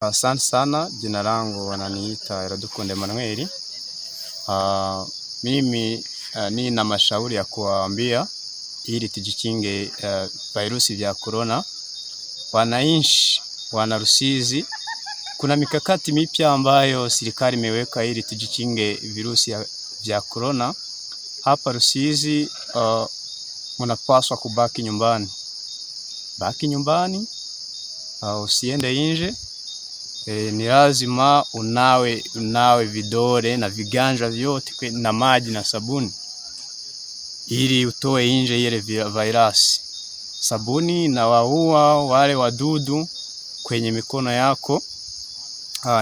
Asante sana, jina langu wananiita Iradukunda Emmanuel. Mimi nina mashauri ya kuwaambia ili tujikinge virusi vya corona. Wananchi wana Rusizi, kuna mikakati mipya ambayo serikali imeweka ili tujikinge virusi vya corona. Hapa Rusizi mnapaswa kubaki nyumbani. Baki nyumbani, usiende nje. Ni lazima unawe vidole na viganja vyote na maji na sabuni ili utoe nje ile virus. Sabuni inawaua wale wadudu kwenye mikono yako.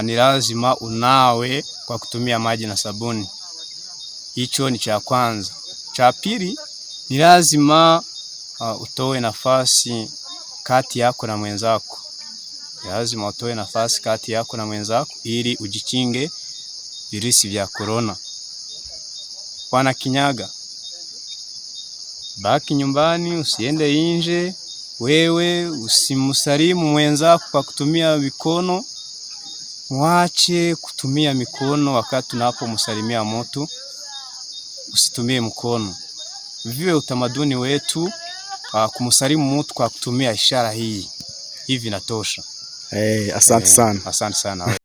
Ni lazima unawe kwa kutumia maji na sabuni. Hicho ni cha kwanza. Cha pili, ni lazima utoe nafasi kati yako na mwenzako. Lazima utoe nafasi kati yako na mwenzako ili ujikinge virusi vya corona. Wanakinyaga, baki nyumbani, usiende nje. Wewe usimsalimu mwenzako kwa kutumia mikono. Mwache kutumia mikono wakati unapomsalimia mtu. Usitumie mkono. Viwe utamaduni wetu kumsalimu mtu kwa kutumia ishara hii. Hivi natosha. Asante sana. Asante sana.